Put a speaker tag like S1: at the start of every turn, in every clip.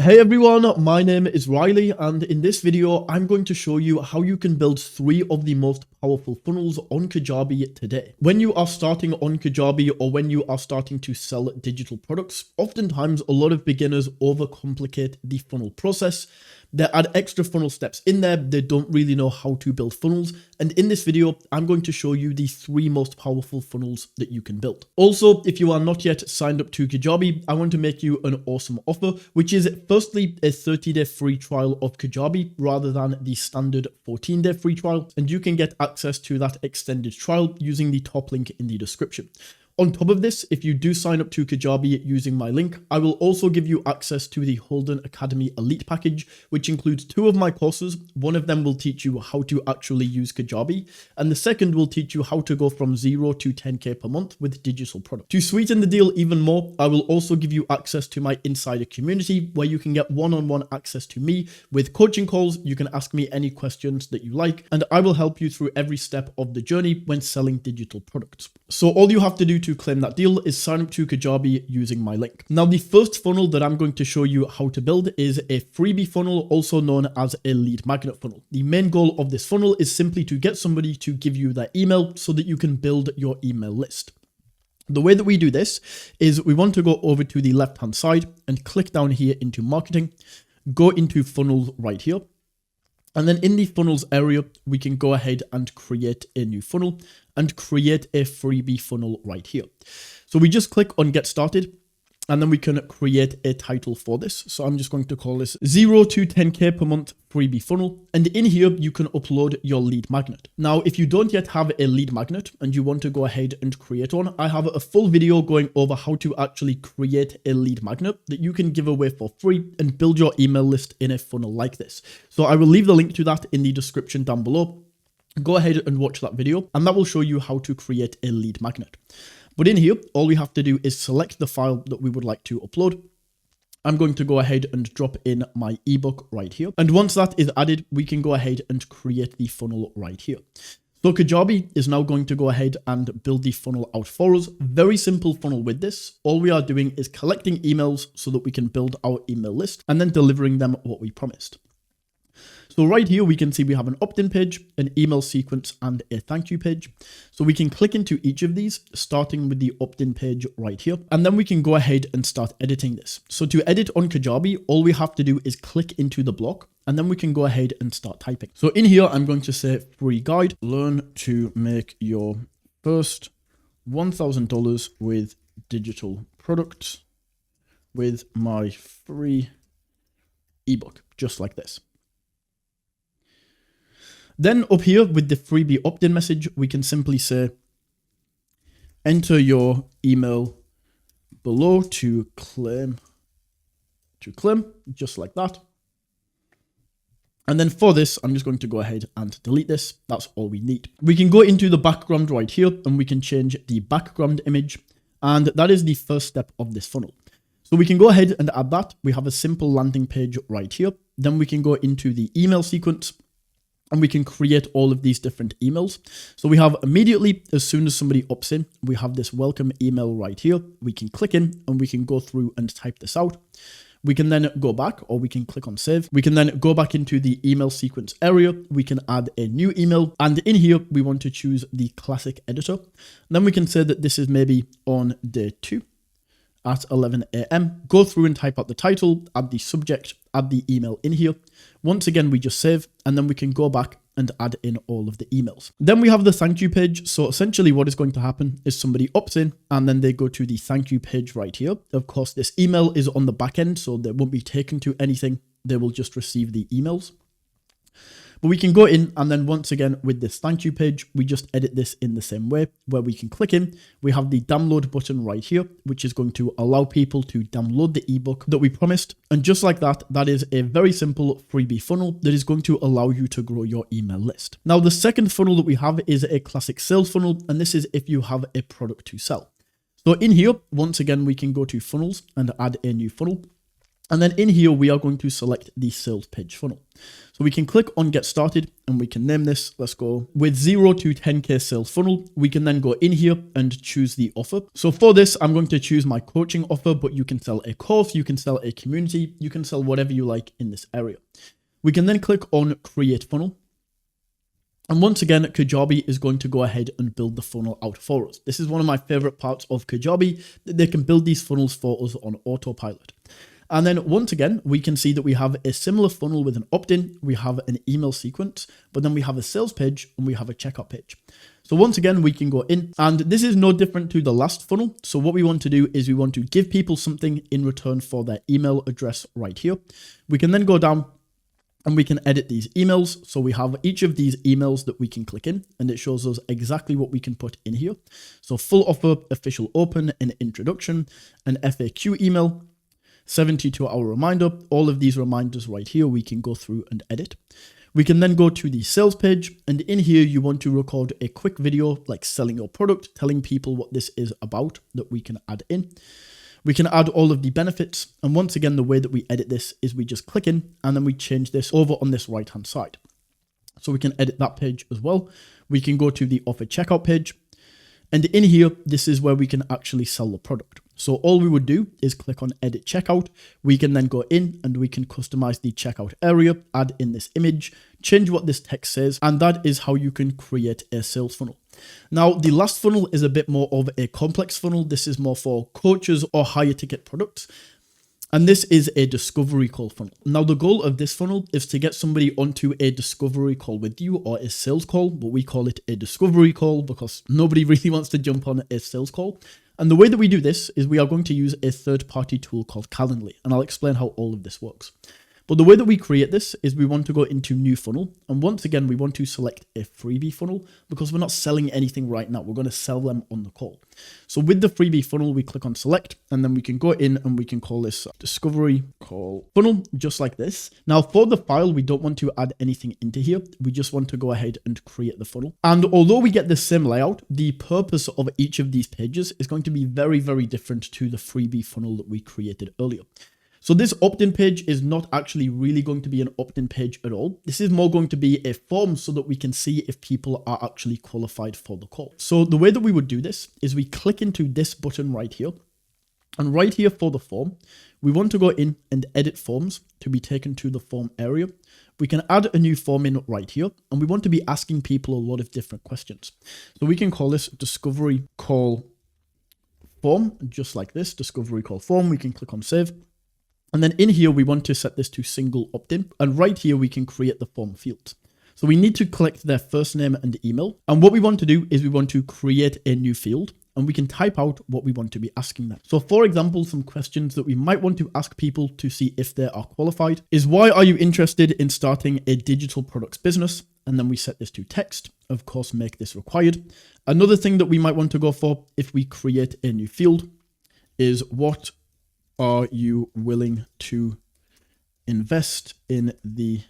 S1: Hey everyone, my name is Riley, and in this video, I'm going to show you how you can build 3 of the most powerful funnels on Kajabi today. When you are starting on Kajabi or when you are starting to sell digital products, oftentimes a lot of beginners overcomplicate the funnel process. They add extra funnel steps in there. They don't really know how to build funnels. And in this video, I'm going to show you the 3 most powerful funnels that you can build. Also, if you are not yet signed up to Kajabi, I want to make you an awesome offer, which is firstly a 30-day free trial of Kajabi rather than the standard 14-day free trial. And you can get access to that extended trial using the top link in the description. On top of this, if you do sign up to Kajabi using my link, I will also give you access to the Holden Academy Elite package, which includes 2 of my courses. One of them will teach you how to actually use Kajabi, and the second will teach you how to go from 0 to 10K per month with digital products. To sweeten the deal even more, I will also give you access to my insider community, where you can get one-on-one access to me with coaching calls. You can ask me any questions that you like, and I will help you through every step of the journey when selling digital products. So all you have to do to claim that deal is sign up to Kajabi using my link. Now, the first funnel that I'm going to show you how to build is a freebie funnel, also known as a lead magnet funnel. The main goal of this funnel is simply to get somebody to give you their email so that you can build your email list. The way that we do this is we want to go over to the left-hand side and click down here into marketing, go into funnels right here. And then in the funnels area, we can go ahead and create a new funnel and create a freebie funnel right here. So we just click on get started, and then we can create a title for this. So I'm just going to call this 0 to 10K per month freebie funnel. And in here, you can upload your lead magnet. Now, if you don't yet have a lead magnet and you want to go ahead and create one, I have a full video going over how to actually create a lead magnet that you can give away for free and build your email list in a funnel like this. So I will leave the link to that in the description down below. Go ahead and watch that video, and that will show you how to create a lead magnet. But in here, all we have to do is select the file that we would like to upload. I'm going to go ahead and drop in my ebook right here. And once that is added, we can go ahead and create the funnel right here. So Kajabi is now going to go ahead and build the funnel out for us. Very simple funnel with this. All we are doing is collecting emails so that we can build our email list and then delivering them what we promised. So right here, we can see we have an opt-in page, an email sequence, and a thank you page. So we can click into each of these, starting with the opt-in page right here. And then we can go ahead and start editing this. So to edit on Kajabi, all we have to do is click into the block, and then we can go ahead and start typing. So in here, I'm going to say free guide, learn to make your first $1,000 with digital products with my free ebook, just like this. Then up here with the freebie opt-in message, we can simply say, enter your email below to claim, just like that. And then for this, I'm just going to go ahead and delete this. That's all we need. We can go into the background right here, and we can change the background image. And that is the first step of this funnel. So we can go ahead and add that. We have a simple landing page right here. Then we can go into the email sequence, and we can create all of these different emails. So we have immediately, as soon as somebody opts in, we have this welcome email right here. We can click in and we can go through and type this out. We can then go back, or we can click on save. We can then go back into the email sequence area. We can add a new email. And in here, we want to choose the classic editor. And then we can say that this is maybe on day 2 at 11 a.m. Go through and type out the title, add the subject, add the email in here. Once again, we just save, and then we can go back and add in all of the emails. Then we have the thank you page. So essentially what is going to happen is somebody opts in and then they go to the thank you page right here. Of course, this email is on the back end, so they won't be taken to anything. They will just receive the emails. But we can go in, and then once again with this thank you page, we just edit this in the same way, where we can click in. We have the download button right here, which is going to allow people to download the ebook that we promised. And just like that, that is a very simple freebie funnel that is going to allow you to grow your email list. Now, the second funnel that we have is a classic sales funnel, and this is if you have a product to sell. So in here, once again, we can go to funnels and add a new funnel. And then in here, we are going to select the sales page funnel. So we can click on get started and we can name this. Let's go with 0 to 10K sales funnel. We can then go in here and choose the offer. So for this, I'm going to choose my coaching offer, but you can sell a course, you can sell a community, you can sell whatever you like in this area. We can then click on create funnel. And once again, Kajabi is going to go ahead and build the funnel out for us. This is one of my favorite parts of Kajabi, that they can build these funnels for us on autopilot. And then once again, we can see that we have a similar funnel with an opt-in, we have an email sequence, but then we have a sales page and we have a checkout page. So once again, we can go in, and this is no different to the last funnel. So what we want to do is we want to give people something in return for their email address right here. We can then go down and we can edit these emails. So we have each of these emails that we can click in, and it shows us exactly what we can put in here. So full offer, official open, an introduction, an FAQ email, 72-hour reminder. All of these reminders right here, we can go through and edit. We can then go to the sales page, and in here, you want to record a quick video like selling your product, telling people what this is about, that we can add in. We can add all of the benefits. And once again, the way that we edit this is we just click in and then we change this over on this right-hand side. So we can edit that page as well. We can go to the offer checkout page. And in here, this is where we can actually sell the product. So all we would do is click on edit checkout. We can then go in and we can customize the checkout area, add in this image, change what this text says, and that is how you can create a sales funnel. Now, the last funnel is a bit more of a complex funnel. This is more for coaches or higher ticket products. And this is a discovery call funnel. Now, the goal of this funnel is to get somebody onto a discovery call with you or a sales call, but we call it a discovery call because nobody really wants to jump on a sales call. And the way that we do this is we are going to use a third-party tool called Calendly, and I'll explain how all of this works. But the way that we create this is we want to go into new funnel. And once again, we want to select a freebie funnel because we're not selling anything right now. We're going to sell them on the call. So with the freebie funnel, we click on select, and then we can go in and we can call this discovery call funnel, just like this. Now for the file, we don't want to add anything into here. We just want to go ahead and create the funnel. And although we get the same layout, the purpose of each of these pages is going to be very, very different to the freebie funnel that we created earlier. So this opt-in page is not actually really going to be an opt-in page at all. This is more going to be a form so that we can see if people are actually qualified for the call. So the way that we would do this is we click into this button right here. And right here for the form, we want to go in and edit forms to be taken to the form area. We can add a new form in right here, and we want to be asking people a lot of different questions. So we can call this discovery call form, just like this, discovery call form. We can click on save. And then in here, we want to set this to single opt-in. And right here, we can create the form fields. So we need to collect their first name and email. And what we want to do is we want to create a new field, and we can type out what we want to be asking them. So for example, some questions that we might want to ask people to see if they are qualified is, why are you interested in starting a digital products business? And then we set this to text, of course, make this required. Another thing that we might want to go for if we create a new field is, what are you willing to invest in the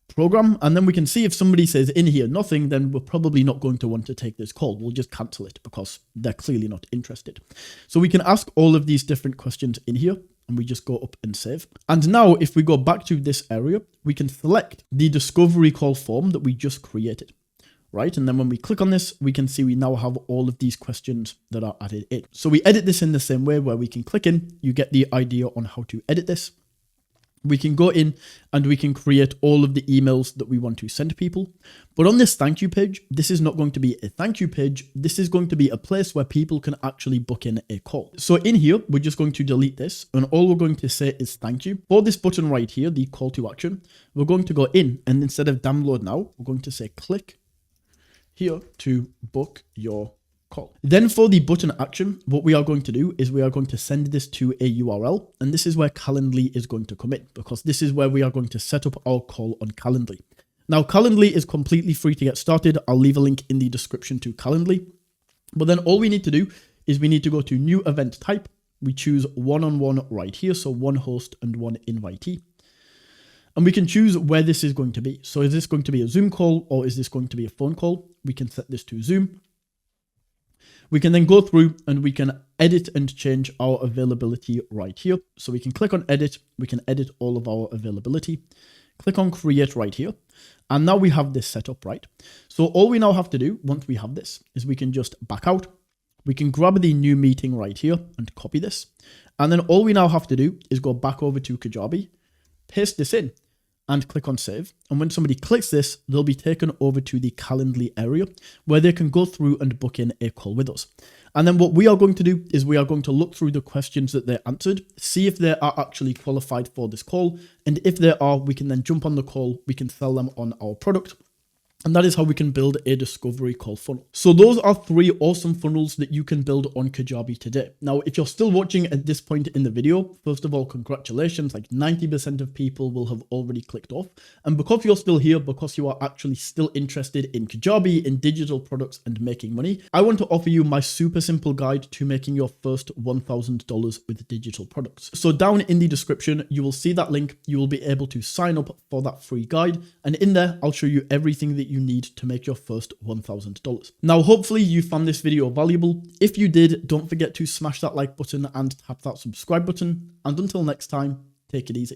S1: program? And then we can see if somebody says in here nothing, then we're probably not going to want to take this call. We'll just cancel it because they're clearly not interested. So we can ask all of these different questions in here, and we just go up and save. And now if we go back to this area, we can select the discovery call form that we just created. Right? And then when we click on this, we can see we now have all of these questions that are added in. So we edit this in the same way where we can click in, you get the idea on how to edit this. We can go in and we can create all of the emails that we want to send to people. But on this thank you page, this is not going to be a thank you page. This is going to be a place where people can actually book in a call. So in here, we're just going to delete this, and all we're going to say is thank you. For this button right here, the call to action, we're going to go in, and instead of download now, we're going to say click here to book your call. Then for the button action, what we are going to do is we are going to send this to a URL, and this is where Calendly is going to come in, because this is where we are going to set up our call on Calendly. Now, Calendly is completely free to get started. I'll leave a link in the description to Calendly. But then all we need to do is we need to go to new event type. We choose one-on-one right here, so one host and one invitee. And we can choose where this is going to be. So is this going to be a Zoom call or is this going to be a phone call? We can set this to Zoom. We can then go through and we can edit and change our availability right here. So we can click on edit. We can edit all of our availability. Click on create right here. And now we have this set up, right? So all we now have to do once we have this is we can just back out. We can grab the new meeting right here and copy this. And then all we now have to do is go back over to Kajabi, paste this in, and click on save. And when somebody clicks this, they'll be taken over to the Calendly area where they can go through and book in a call with us. And then what we are going to do is we are going to look through the questions that they answered, see if they are actually qualified for this call. And if they are, we can then jump on the call, we can sell them on our product. And that is how we can build a discovery call funnel. So those are 3 awesome funnels that you can build on Kajabi today. Now, if you're still watching at this point in the video, first of all, congratulations. Like 90% of people will have already clicked off. And because you're still here, because you are actually still interested in Kajabi, in digital products and making money, I want to offer you my super simple guide to making your first $1,000 with digital products. So down in the description, you will see that link. You will be able to sign up for that free guide. And in there, I'll show you everything that you need to make your first $1,000. Now, hopefully you found this video valuable. If you did, don't forget to smash that like button and tap that subscribe button. And until next time, take it easy.